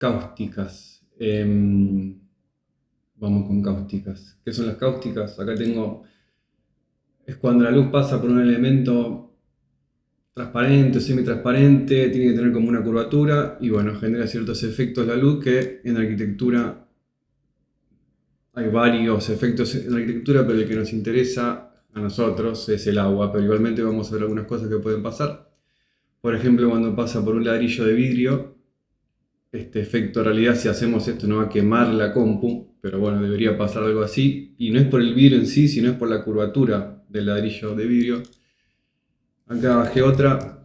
cáusticas. Vamos con cáusticas. ¿Qué son las cáusticas? Acá tengo, es cuando la luz pasa por un elemento transparente o semitransparente, tiene que tener como una curvatura y bueno, genera ciertos efectos la luz que en arquitectura hay varios efectos en la arquitectura, pero el que nos interesa a nosotros es el agua, pero igualmente vamos a ver algunas cosas que pueden pasar. Por ejemplo, cuando pasa por un ladrillo de vidrio, este efecto en realidad si hacemos esto no va a quemar la compu, pero bueno, debería pasar algo así. Y no es por el vidrio en sí, sino es por la curvatura del ladrillo de vidrio. Acá bajé otra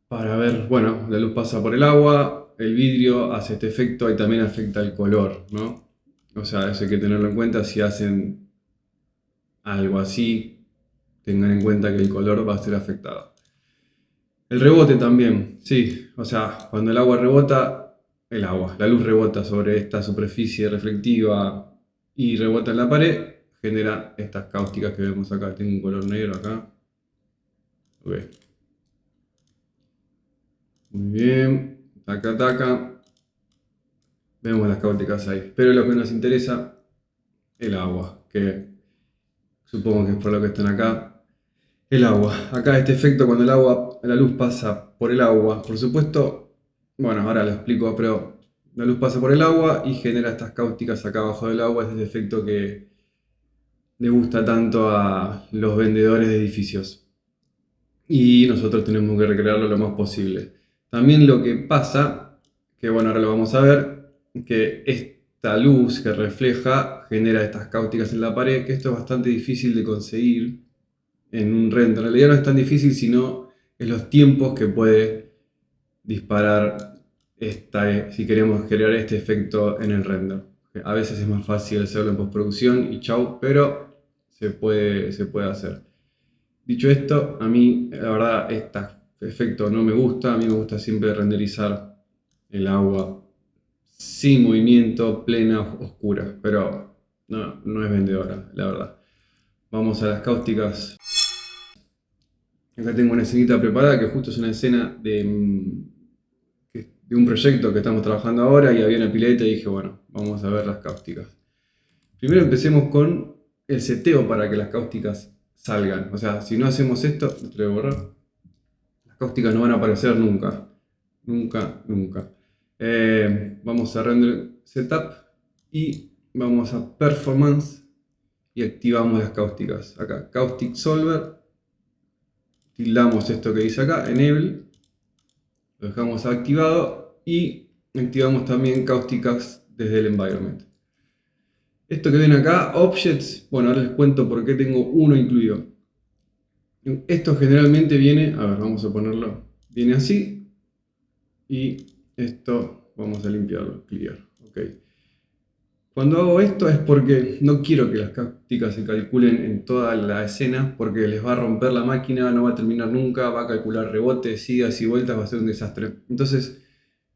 para ver, bueno, la luz pasa por el agua, el vidrio hace este efecto y también afecta el color, ¿no? O sea, eso hay que tenerlo en cuenta si hacen algo así, tengan en cuenta que el color va a ser afectado. El rebote también, sí, o sea, cuando el agua rebota, la luz rebota sobre esta superficie reflectiva y rebota en la pared, genera estas cáusticas que vemos acá. Tengo un color negro acá. Ok. Muy bien, taca, taca. Vemos las cáusticas ahí. Pero lo que nos interesa, el agua, que supongo que es por lo que están acá. El agua. Acá este efecto cuando la luz pasa por el agua. Por supuesto, bueno, ahora lo explico, pero la luz pasa por el agua y genera estas cáusticas acá abajo del agua. Es el efecto que le gusta tanto a los vendedores de edificios. Y nosotros tenemos que recrearlo lo más posible. También lo que pasa, que bueno, ahora lo vamos a ver, que esta luz que refleja genera estas cáusticas en la pared, que esto es bastante difícil de conseguir en un render. En realidad no es tan difícil, sino es los tiempos que puede disparar si queremos crear este efecto en el render. A veces es más fácil hacerlo en postproducción y chau, pero se puede hacer. Dicho esto, a mí la verdad este efecto no me gusta, a mí me gusta siempre renderizar el agua sin movimiento, plena, oscura, pero no es vendedora, la verdad. Vamos a las cáusticas. Acá tengo una escenita preparada que justo es una escena de un proyecto que estamos trabajando ahora y había una pileta y dije, bueno, vamos a ver las cáusticas. Primero empecemos con el seteo para que las cáusticas salgan. O sea, si no hacemos esto, lo voy a borrar, las cáusticas no van a aparecer nunca. Nunca, nunca. Vamos a render setup y vamos a performance y activamos las cáusticas. Acá, caustic solver. Tildamos esto que dice acá, enable, lo dejamos activado y activamos también cáusticas desde el environment. Esto que ven acá, objects, bueno, ahora les cuento por qué tengo uno incluido. Esto generalmente viene, a ver, vamos a ponerlo, viene así y esto vamos a limpiarlo, clear, ok. Cuando hago esto es porque no quiero que las cáusticas se calculen en toda la escena porque les va a romper la máquina, no va a terminar nunca, va a calcular rebotes, idas y vueltas, va a ser un desastre. Entonces,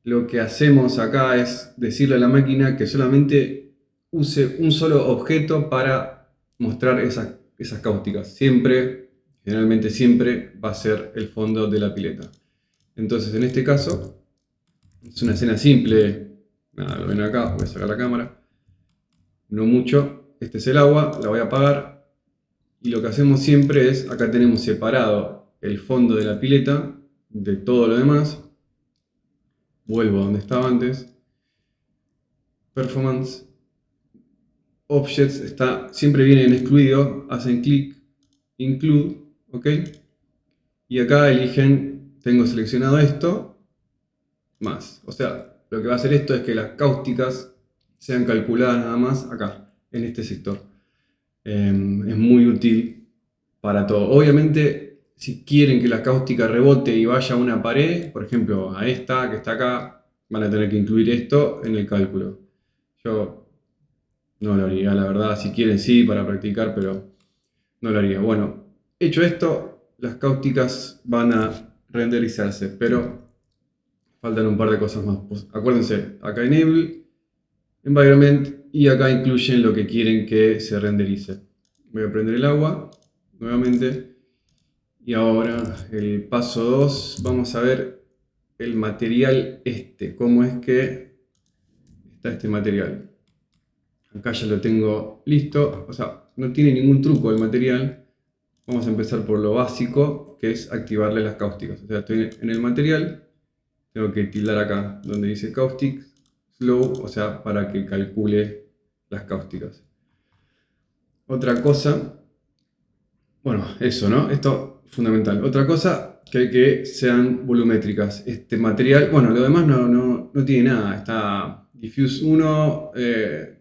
lo que hacemos acá es decirle a la máquina que solamente use un solo objeto para mostrar esas cáusticas. Siempre, generalmente siempre, va a ser el fondo de la pileta. Entonces, en este caso, es una escena simple. Nada, lo ven acá, voy a sacar la cámara. No mucho, este es el agua, la voy a apagar y lo que hacemos siempre es, acá tenemos separado el fondo de la pileta de todo lo demás, vuelvo a donde estaba antes, performance, objects, siempre vienen excluido, hacen clic, include, ok, y acá eligen, tengo seleccionado esto, más, o sea, lo que va a hacer esto es que las cáusticas sean calculadas nada más acá, en este sector. Es muy útil para todo. Obviamente, si quieren que la cáustica rebote y vaya a una pared, por ejemplo, a esta que está acá, van a tener que incluir esto en el cálculo. Yo no lo haría, la verdad. Si quieren, sí, para practicar, pero no lo haría. Bueno, hecho esto, las cáusticas van a renderizarse, pero faltan un par de cosas más. Pues, acuérdense, acá enable, environment y acá incluyen lo que quieren que se renderice. Voy a prender el agua nuevamente y ahora el paso 2, vamos a ver el material este, cómo es que está este material. Acá ya lo tengo listo, o sea, no tiene ningún truco el material. Vamos a empezar por lo básico, que es activarle las cáusticas. O sea, estoy en el material, tengo que tildar acá donde dice caustic slow, o sea, para que calcule las cáusticas. Otra cosa, bueno, eso, ¿no? Esto es fundamental. Otra cosa, que sean volumétricas. Este material, bueno, lo demás no tiene nada. Está diffuse 1,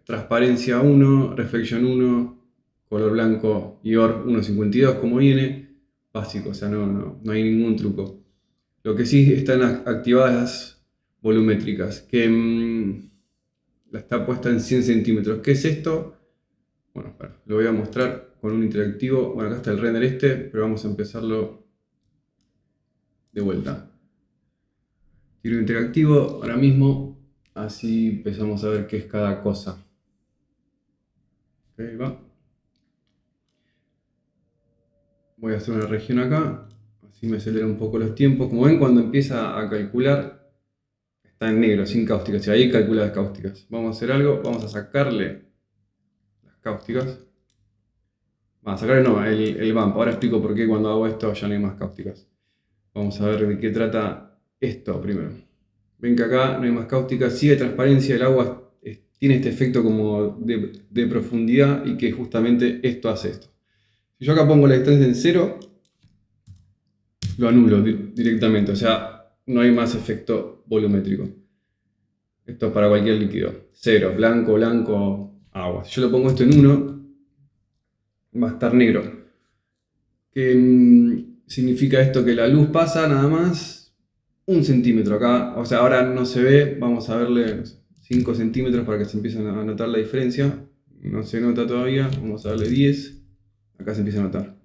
transparencia 1, reflection 1, color blanco y OR 1.52 como viene. Básico, o sea, no hay ningún truco. Lo que sí están activadas las volumétricas, que está puesta en 100 centímetros. ¿Qué es esto? Bueno, lo voy a mostrar con un interactivo. Bueno, acá está el render este, pero vamos a empezarlo de vuelta. Tiro interactivo ahora mismo, así empezamos a ver qué es cada cosa. Ok, va. Voy a hacer una región acá, así me acelera un poco los tiempos. Como ven, cuando empieza a calcular, está en negro, sin cáusticas, y ahí calcula las cáusticas. Vamos a hacer algo, vamos a sacarle las cáusticas. Vamos a sacarle no, el bump. Ahora explico por qué cuando hago esto ya no hay más cáusticas. Vamos a ver de qué trata esto primero. Ven que acá no hay más cáustica, sí hay transparencia, el agua tiene este efecto como de profundidad y que justamente esto hace esto. Si yo acá pongo la distancia en 0, lo anulo directamente, o sea, no hay más efecto volumétrico. Esto es para cualquier líquido. 0, blanco, blanco, agua. Si yo lo pongo esto en 1, va a estar negro. ¿Qué significa esto? Que la luz pasa nada más 1 centímetro acá. O sea, ahora no se ve. Vamos a verle 5 centímetros para que se empiece a notar la diferencia. No se nota todavía. Vamos a darle 10. Acá se empieza a notar.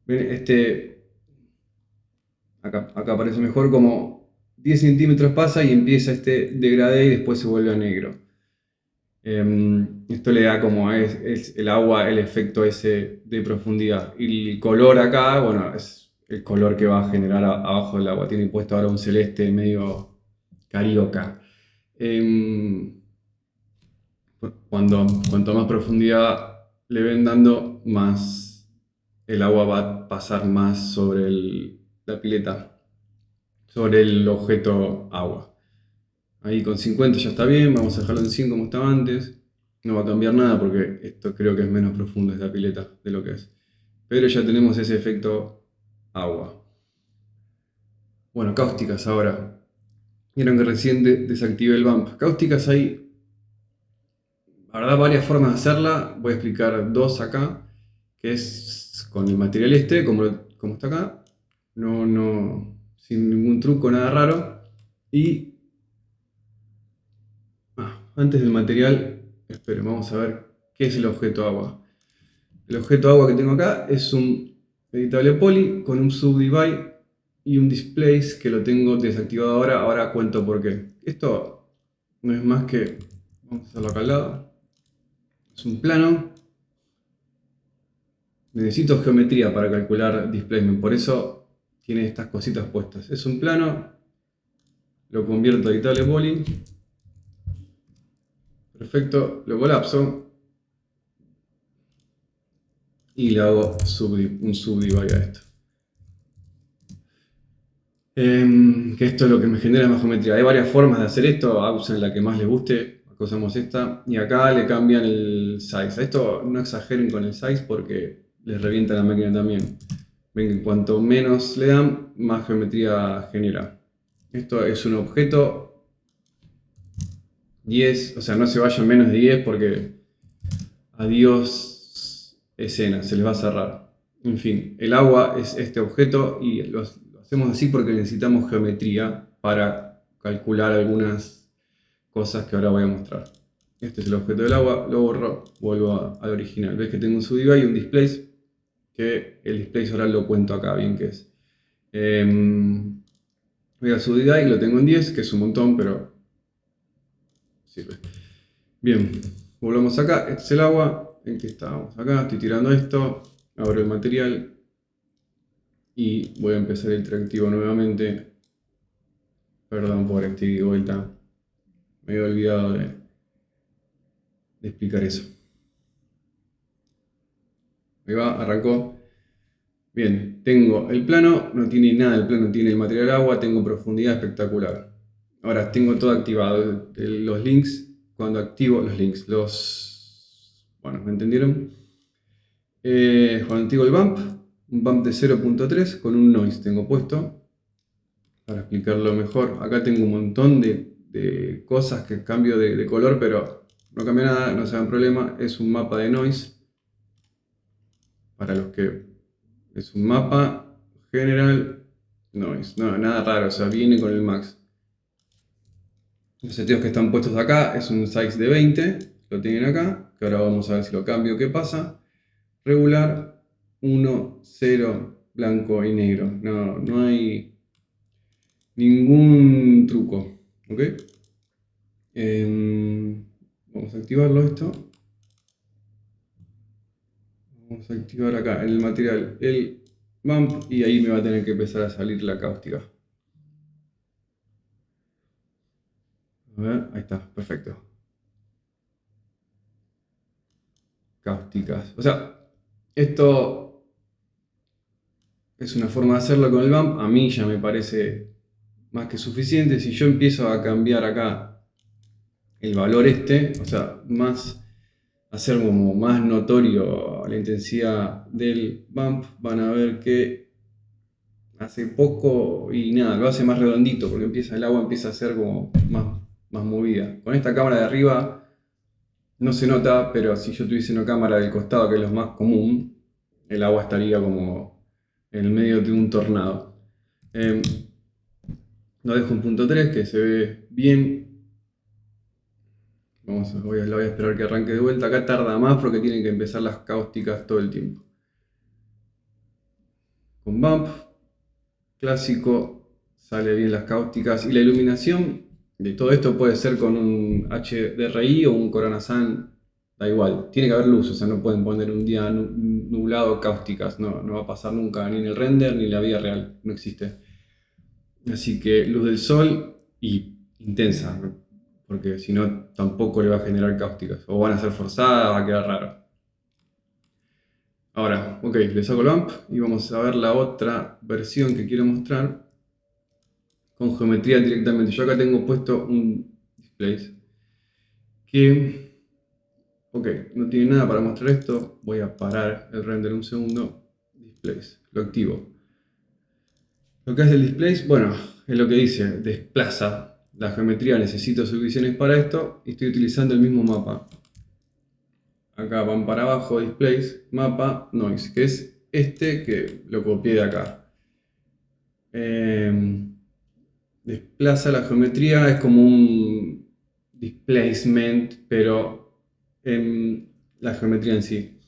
¿Ven? Acá aparece mejor como 10 centímetros pasa y empieza este degradé y después se vuelve a negro. Esto le da como es el agua el efecto ese de profundidad. Y el color acá, bueno, es el color que va a generar abajo del agua. Tiene puesto ahora un celeste medio carioca. Cuanto más profundidad le ven dando, más el agua va a pasar más sobre la pileta, sobre el objeto agua. Ahí con 50 ya está bien, vamos a dejarlo en 100 como estaba antes. No va a cambiar nada porque esto creo que es menos profundo esta pileta de lo que es. Pero ya tenemos ese efecto agua. Bueno, cáusticas ahora. Vieron que recién desactivé el bump. Cáusticas hay, la verdad, varias formas de hacerla. Voy a explicar dos acá. Que es con el material este, como está acá. Sin ningún truco, nada raro. Y antes del material, esperen, vamos a ver qué es el objeto agua. El objeto agua que tengo acá es un editable poly con un subdivide y un displace que lo tengo desactivado ahora. Ahora cuento por qué. Esto no es más que, vamos a hacerlo acá al lado, es un plano. Necesito geometría para calcular displacement, por eso tiene estas cositas puestas. Es un plano, lo convierto a editable poly. Perfecto, lo colapso y le hago un subdivide a esto. Que esto es lo que me genera más geometría. Hay varias formas de hacer esto, usen la que más les guste. Acá usamos esta y acá le cambian el size. Esto no exageren con el size porque les revienta la máquina también. Ven que cuanto menos le dan, más geometría genera. Esto es un objeto 10, o sea, no se vayan menos de 10 porque adiós escena, se les va a cerrar. En fin, el agua es este objeto y lo hacemos así porque necesitamos geometría para calcular algunas cosas que ahora voy a mostrar. Este es el objeto del agua, lo borro, vuelvo al original. Ves que tengo un subdivide y un displace, que el displace ahora lo cuento acá bien que es. Voy a subdivide y lo tengo en 10, que es un montón, pero sirve. Bien, volvamos acá, este es el agua. ¿En qué estábamos? Acá estoy tirando esto, abro el material y voy a empezar el interactivo nuevamente Perdón por este ida y vuelta. Me había olvidado de explicar eso. Ahí va, arrancó. Bien, tengo el plano, no tiene nada, el plano tiene el material agua, tengo profundidad espectacular. Ahora tengo todo activado. Los links, cuando activo los links, bueno, ¿me entendieron? Cuando activo el bump, un bump de 0.3 con un noise tengo puesto. Para explicarlo mejor, acá tengo un montón de cosas que cambio de color, pero no cambia nada, no se hagan problema. Es un mapa de noise. Para los que es un mapa general noise, no, nada raro, o sea, viene con el max. Los seteos que están puestos acá es un size de 20, lo tienen acá, que ahora vamos a ver si lo cambio, qué pasa. Regular, 1, 0, blanco y negro. No hay ningún truco, ¿ok? Vamos a activarlo esto. Vamos a activar acá en el material el bump y ahí me va a tener que empezar a salir la cáustica. A ver, ahí está, perfecto. Cáusticas. O sea, esto es una forma de hacerlo con el bump. A mí ya me parece más que suficiente. Si yo empiezo a cambiar acá el valor o sea, hacer como más notorio la intensidad del bump, van a ver que hace poco y nada, lo hace más redondito porque el agua empieza a ser como más movida. Con esta cámara de arriba no se nota, pero si yo tuviese una cámara del costado, que es lo más común, el agua estaría como en el medio de un tornado. Lo dejo en punto 3, que se ve bien. La voy a esperar que arranque de vuelta. Acá tarda más porque tienen que empezar las cáusticas todo el tiempo. Con bump clásico sale bien las cáusticas y la iluminación de todo esto puede ser con un HDRI o un Corona Sun, da igual, tiene que haber luz, o sea, no pueden poner un día nublado cáusticas, no va a pasar nunca, ni en el render ni en la vida real, no existe. Así que luz del sol y intensa, ¿no? Porque si no tampoco le va a generar cáusticas, o van a ser forzadas, va a quedar raro. Ahora, ok, le saco el bump y vamos a ver la otra versión que quiero mostrar con geometría directamente. Yo acá tengo puesto un display que, ok, no tiene nada para mostrar esto. Voy a parar el render un segundo. Displays, lo activo. Lo que hace el displays, bueno, es lo que dice, desplaza la geometría. Necesito subdivisiones para esto y estoy utilizando el mismo mapa. Acá van para abajo, displays, mapa, noise, que es este que lo copié de acá. Desplaza la geometría, es como un displacement, pero en la geometría en sí.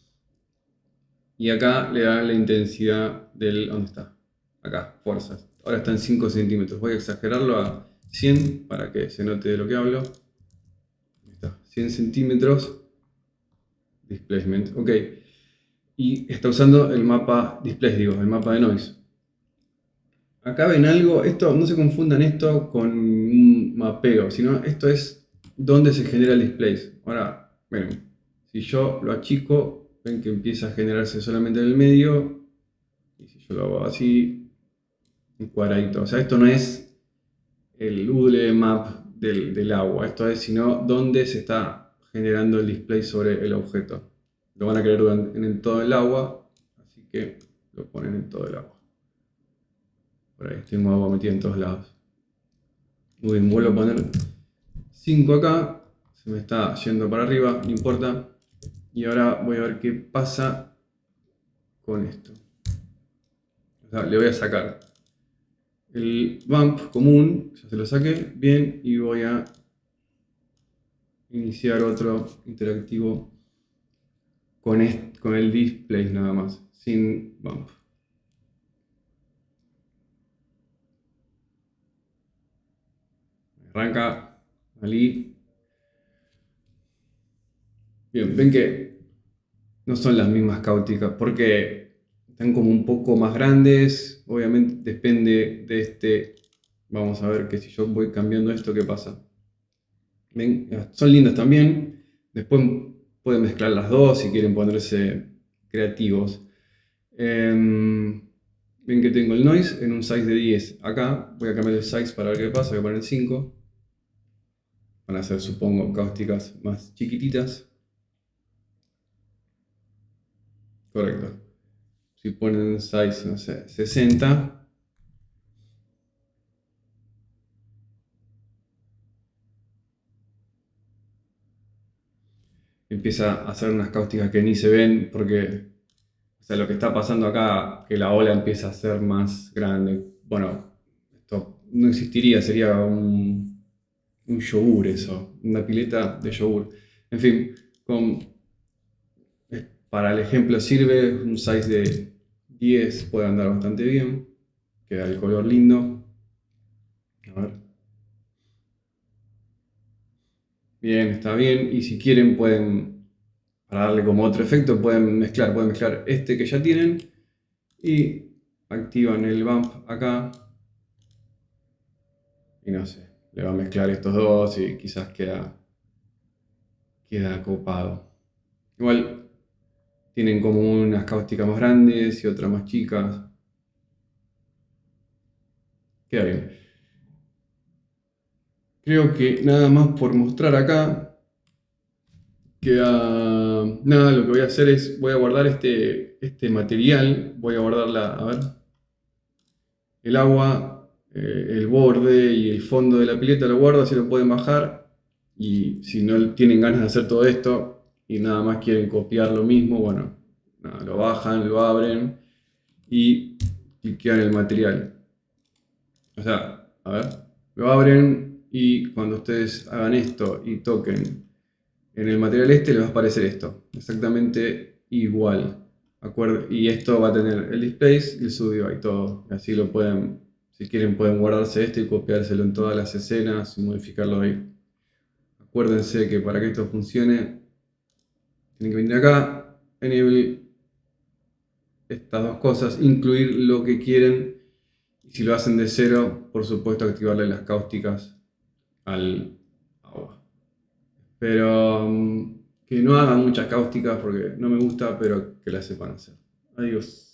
Y acá le da la intensidad del... ¿Dónde está? Acá, fuerzas. Ahora está en 5 centímetros. Voy a exagerarlo a 100 para que se note de lo que hablo. Ahí está, 100 centímetros. Displacement, ok. Y está usando el mapa displace, digo, el mapa de noise. Acá ven algo, esto no se confundan esto con un mapeo, sino esto es donde se genera el display. Ahora, bueno, si yo lo achico, ven que empieza a generarse solamente en el medio. Y si yo lo hago así, un cuadradito. O sea, esto no es el UDL map del agua, esto es sino donde se está generando el display sobre el objeto. Lo van a querer en todo el agua, así que lo ponen en todo el agua. Por ahí tengo agua metida en todos lados. Muy bien, vuelvo a poner 5 acá. Se me está yendo para arriba, no importa. Y ahora voy a ver qué pasa con esto. O sea, le voy a sacar el bump común, ya se lo saqué, bien, y voy a iniciar otro interactivo con el display nada más, sin bump. Arranca, salí. Bien, ven que no son las mismas cáusticas porque están como un poco más grandes. Obviamente depende de este Vamos a ver que si yo voy cambiando esto, ¿qué pasa? ¿Ven? Son lindas también. Después pueden mezclar las dos si quieren ponerse creativos. Ven que tengo el noise en un size de 10. Acá voy a cambiar el size para ver qué pasa. Voy a poner 5. Van a ser, supongo, cáusticas más chiquititas. Correcto. Si ponen size, no sé, 60. Empieza a hacer unas cáusticas que ni se ven porque, o sea, lo que está pasando acá, que la ola empieza a ser más grande. Bueno, esto no existiría, sería un yogur eso, una pileta de yogur. En fin, para el ejemplo sirve un size de 10, puede andar bastante bien, queda el color lindo. A ver. Bien, está bien. Y si quieren pueden, para darle como otro efecto, pueden mezclar este que ya tienen y activan el bump acá. Y no sé, le va a mezclar estos dos y quizás queda copado. Igual tienen como unas cáusticas más grandes y otras más chicas. Queda bien. Creo que nada más por mostrar acá. Nada, lo que voy a hacer es, voy a guardar este material, voy a guardar a ver, el agua, el borde y el fondo de la pileta lo guardo, así lo pueden bajar. Y si no tienen ganas de hacer todo esto y nada más quieren copiar lo mismo, bueno, nada, lo bajan, lo abren y cliquean el material. O sea, a ver, lo abren y cuando ustedes hagan esto y toquen en el material este, les va a aparecer esto, exactamente igual. Y esto va a tener el displace y el studio y todo. Así lo pueden, si quieren, pueden guardarse esto y copiárselo en todas las escenas y modificarlo ahí. Acuérdense que para que esto funcione, tienen que venir acá, enable estas dos cosas, incluir lo que quieren. Y si lo hacen de cero, por supuesto, activarle las cáusticas al agua. Pero que no hagan muchas cáusticas porque no me gusta, pero que las sepan hacer. Adiós.